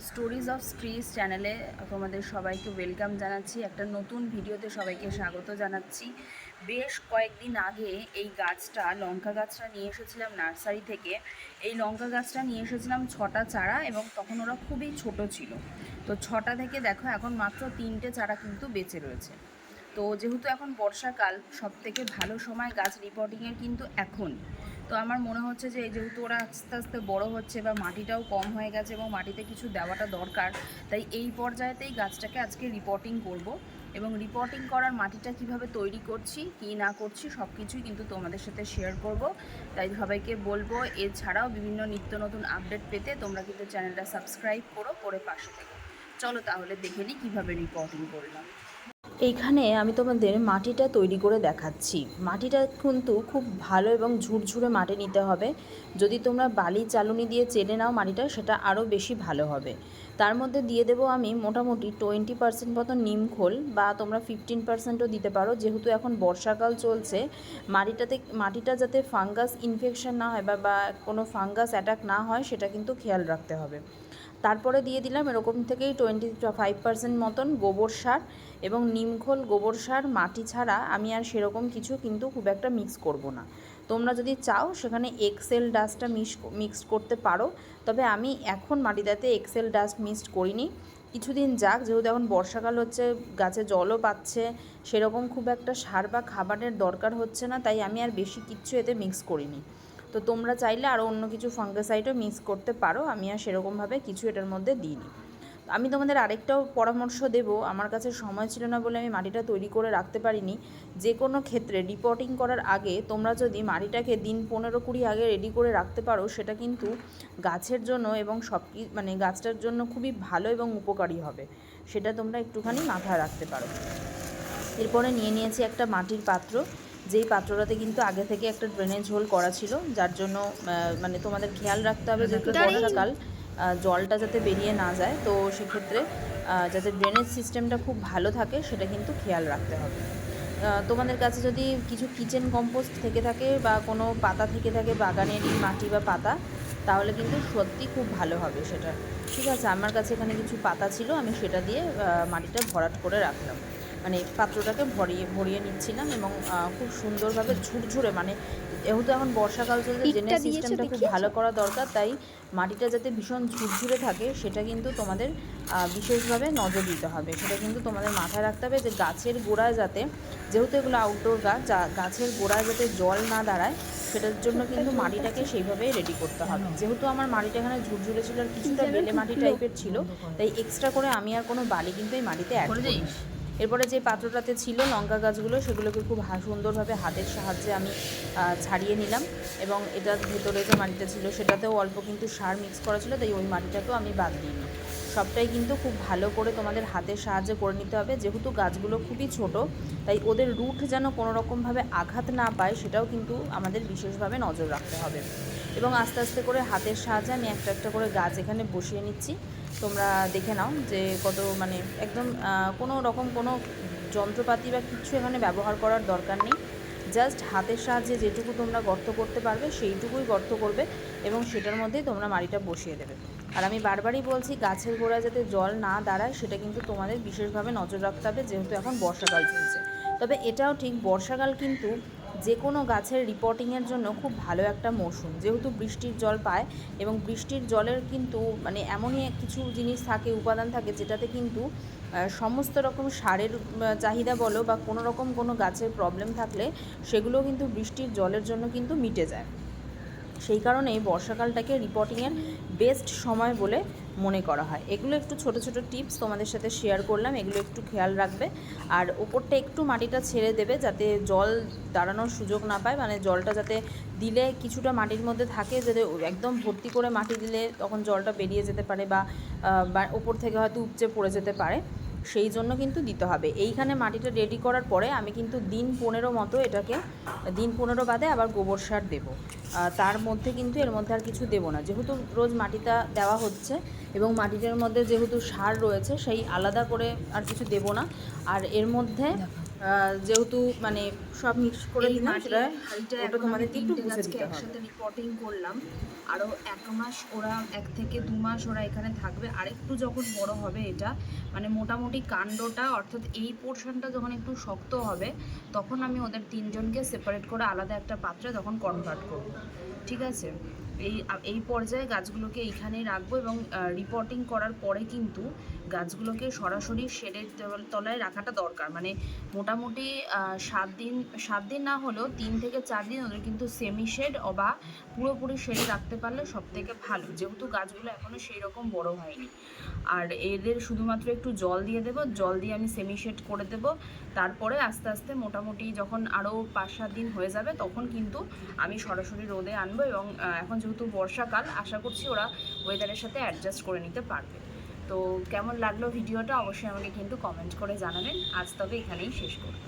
Stories of স্ট্রিজ চ্যানেলে তোমাদের সবাইকে ওয়েলকাম জানাচ্ছি। একটা নতুন ভিডিওতে সবাইকে স্বাগত জানাচ্ছি। বেশ কয়েকদিন আগে এই গাছটা, লঙ্কা গাছটা নিয়ে এসেছিলাম নার্সারি থেকে। এই লঙ্কা গাছটা নিয়ে এসেছিলাম 6টা চারা, এবং তখন ওরা খুবই ছোট ছিল। তো 6টা থেকে দেখো এখন মাত্র 3টে চারা কিন্তু বেঁচে রয়েছে। তো যেহেতু এখন বর্ষাকাল, সবথেকে ভালো সময় গাছ রিপোর্টিংয়ের কিন্তু এখন। তো আমার মনে হচ্ছে যে যেহেতু ওরা আস্তে আস্তে বড় হচ্ছে বা মাটিটাও কম হয়ে গেছে এবং মাটিতে কিছু দেওয়াটা দরকার, তাই এই পর্যায়েতেই গাছটাকে আজকে রিপোর্টিং করব। এবং রিপোর্টিং করার মাটিটা কিভাবে তৈরি করছি, কী না করছি, সব কিছুই কিন্তু তোমাদের সাথে শেয়ার করব। তাই সবাইকে বলবো, এছাড়াও বিভিন্ন নিত্য নতুন আপডেট পেতে তোমরা কিন্তু চ্যানেলটা সাবস্ক্রাইব করে পাশে থেকো। চলো তাহলে দেখে নিই কীভাবে রিপোর্টিং করলাম। এইখানে আমি তোমাদের মাটিটা তৈরি করে দেখাচ্ছি। মাটিটা কিন্তু খুব ভালো এবং ঝুরঝুরে মাটি নিতে হবে। যদি তোমরা বালি চালুনি দিয়ে চেলে নাও মাটিটা, সেটা আরও বেশি ভালো হবে। তার মধ্যে দিয়ে দেবো আমি মোটামুটি 20% মতো নিমখোল, বা তোমরা 15%ও দিতে পারো। যেহেতু এখন বর্ষাকাল চলছে, মাটিটা যাতে ফাঙ্গাস ইনফেকশন না হয় বা কোনো ফাঙ্গাস অ্যাটাক না হয়, সেটা কিন্তু খেয়াল রাখতে হবে। তারপরে দিয়ে দিলাম এরকম থেকেই 25% মতন গোবর সার, এবং নিমখোল, গোবর সার, মাটি ছাড়া আমি আর সেরকম কিছু কিন্তু খুব একটা মিক্স করব না। তোমরা যদি চাও সেখানে এক্সেল ডাস্টটা মিক্স করতে পারো, তবে আমি এখন মাটিটাতে এক্সেল ডাস্ট মিক্সড করিনি। কিছুদিন যাক, যেহেতু এখন বর্ষাকাল হচ্ছে, গাছে জলও পাচ্ছে, সেরকম খুব একটা সার বা খাবারের দরকার হচ্ছে না, তাই আমি আর বেশি কিচ্ছু এতে মিক্স করিনি। তো তোমরা চাইলে আরও অন্য কিছু ফাঙ্গাসাইডও মিক্স করতে পারো, আমি আর সেরকমভাবে কিছু এটার মধ্যে দিইনি। আমি তোমাদের আরেকটাও পরামর্শ দেব, আমার কাছে সময় ছিল না বলে আমি মাটিটা তৈরি করে রাখতে পারিনি। যে কোনো ক্ষেত্রে রিপোর্টিং করার আগে তোমরা যদি মাটিটাকে দিন 15-20 আগে রেডি করে রাখতে পারো, সেটা কিন্তু গাছের জন্য এবং গাছটার জন্য খুবই ভালো এবং উপকারী হবে। সেটা তোমরা একটুখানি মাথায় রাখতে পারো। এরপরে নিয়ে নিয়েছি একটা মাটির পাত্র, যেই পাত্রটাতে কিন্তু আগে থেকে একটা ড্রেনেজ হোল করা ছিল, যার জন্য তোমাদের খেয়াল রাখতে হবে যেহেতু বর্ষাকাল, জলটা যাতে বেরিয়ে না যায়। তো সেক্ষেত্রে যাতে ড্রেনেজ সিস্টেমটা খুব ভালো থাকে, সেটা কিন্তু খেয়াল রাখতে হবে। তোমাদের কাছে যদি কিছু কিচেন কম্পোস্ট থেকে থাকে বা কোনো পাতা থেকে থাকে, বাগানেরই মাটি বা পাতা, তাহলে কিন্তু সত্যি খুব ভালো হবে সেটা। ঠিক আছে, আমার কাছে এখানে কিছু পাতা ছিল, আমি সেটা দিয়ে মাটিটা ভরাট করে রাখলাম। পাত্রটাকে ভরিয়ে নিচ্ছিলাম, এবং খুব সুন্দরভাবে ঝুরঝুরে, যেহেতু এখন বর্ষাকাল চলছে, ড্রেনেজ সিস্টেমটা খুব ভালো করা দরকার, তাই মাটিটা যাতে ভীষণ ঝুরঝুরে থাকে সেটা কিন্তু তোমাদের বিশেষভাবে নজর দিতে হবে। সেটা কিন্তু তোমাদের মাথায় রাখতে হবে যে গাছের গোড়ায় যাতে, যেহেতু এগুলো আউটডোর গাছ, গাছের গোড়ায় যাতে জল না দাঁড়ায়, সেটার জন্য কিন্তু মাটিটাকে সেইভাবেই রেডি করতে হবে। যেহেতু আমার মাটিটা এখানে ঝুরঝুরে ছিল আর কিছুটা বেলে মাটি টাইপের ছিল, তাই এক্সট্রা করে আমি আর কোনো বালি কিন্তু এই মাটিতে অ্যাড করি। এরপরে যে পাত্রটাতে ছিল লঙ্কা গাছগুলো, সেগুলোকে খুব সুন্দরভাবে হাতের সাহায্যে আমি ছাড়িয়ে নিলাম, এবং এটার ভেতরে যে মাটিটা ছিল সেটাতেও অল্প কিন্তু সার মিক্স করা ছিল, তাই ওই মাটিটাকেও আমি বাদ দিইনি। সবটাই কিন্তু খুব ভালো করে তোমাদের হাতের সাহায্যে করে নিতে হবে। যেহেতু গাছগুলো খুবই ছোট, তাই ওদের রুট যেন কোনো রকমভাবে আঘাত না পায়, সেটাও কিন্তু আমাদের বিশেষভাবে নজর রাখতে হবে। এবং আস্তে আস্তে করে হাতের সাহায্যে আমি একটা একটা করে গাছ এখানে বসিয়ে নিচ্ছি। তোমরা দেখে নাও যে কত একদম কোনো যন্ত্রপাতি বা কিছু এখানে ব্যবহার করার দরকার নেই। জাস্ট হাতের সাহায্যে যেটুকু তোমরা গর্ত করতে পারবে সেইটুকুই গর্ত করবে, এবং সেটার মধ্যেই তোমরা মাটিটা বসিয়ে দেবে। আর আমি বারবারই বলছি, গাছের গোড়ায় যাতে জল না দাঁড়ায় সেটা কিন্তু তোমাদের বিশেষভাবে নজর রাখতে হবে, যেহেতু এখন বর্ষাকাল চলছে। তবে এটাও ঠিক, বর্ষাকাল কিন্তু যে কোনো গাছের রিপোর্টিংয়ের জন্য খুব ভালো একটা মৌসুম, যেহেতু বৃষ্টির জল পায়, এবং বৃষ্টির জলের কিন্তু এমনই কিছু জিনিস থাকে, উপাদান থাকে, যেটাতে কিন্তু সমস্ত রকম সারের চাহিদা বলো বা কোনো গাছের প্রবলেম থাকলে সেগুলো কিন্তু বৃষ্টির জলের জন্য কিন্তু মিটে যায়। সেই কারণেই বর্ষাকালটাকে রিপোর্টিংয়ের বেস্ট সময় বলে মনে করা হয়। এগুলো একটু ছোট ছোট টিপস তোমাদের সাথে শেয়ার করলাম, এগুলো একটু খেয়াল রাখবে। আর ওপরটা একটু মাটিটা ছেড়ে দেবে, যাতে জল দাঁড়ানোর সুযোগ না পায়, জলটা যাতে দিলে কিছুটা মাটির মধ্যে থাকে, যাতে একদম ভর্তি করে মাটি দিলে তখন জলটা বেরিয়ে যেতে পারে, বা ওপর থেকে হয়তো উপচে পড়ে যেতে পারে, সেই জন্য কিন্তু দিতে হবে। এইখানে মাটিটা রেডি করার পরে আমি কিন্তু দিন 15 মতো এটাকে, দিন 15 বাদে আবার গোবর সার দেবো। তার মধ্যে কিন্তু এর মধ্যে আর কিছু দেবো না, যেহেতু রোজ মাটিটা দেওয়া হচ্ছে এবং মাটিটার মধ্যে যেহেতু সার রয়েছে, সেই আলাদা করে আর কিছু দেবো না। আর এর মধ্যে যেহেতু মানে সব মিক্স করে এই দিলাম, সেটা হাঁড়িটা ওটা এখন আমি তোমাদেরকে একটু 3টে বুঝে গাছকে দিতে হবে। একসাথে রিপোর্টিং করলাম। আরও 1 মাস ওরা, 1 থেকে 2 মাস ওরা এখানে থাকবে। আরেকটু যখন বড় হবে এটা, মানে মোটামুটি কাণ্ডটা অর্থাৎ এই পোর্শনটা যখন একটু শক্ত হবে, তখন আমি ওদের 3 জনকে সেপারেট করে আলাদা একটা পাত্রে তখন কনভার্ট করব। ঠিক আছে? এই পর্যায়ে গাছগুলোকে এইখানেই রাখবো এবং রিপোর্টিং করার পরে কিন্তু গাছগুলোকে সরাসরি শেডের তলায় রাখাটা দরকার। মানে মোটামুটি 7 দিন না হলেও 3 থেকে 4 দিন ওদের কিন্তু সেমি শেড বা পুরোপুরি শেডে রাখতে পারলে সবথেকে ভালো, যেহেতু গাছগুলো এখনও সেই রকম বড় হয়নি। আর এদের শুধুমাত্র একটু জল দিয়ে দেবো, জল দিয়ে আমি সেমি শেড করে দেবো। তারপরে আস্তে আস্তে মোটামুটি যখন আরও 5-7 দিন হয়ে যাবে তখন কিন্তু আমি সরাসরি রোদে আনবো এবং এখন যেহেতু বর্ষাকাল, আশা করছি ওরা ওয়েদারের সাথে অ্যাডজাস্ট করে নিতে পারবে। তো কেমন লাগলো ভিডিওটা অবশ্যই আমাকে কিন্তু কমেন্ট করে জানাবেন। আজ তবে এখানেই শেষ করব।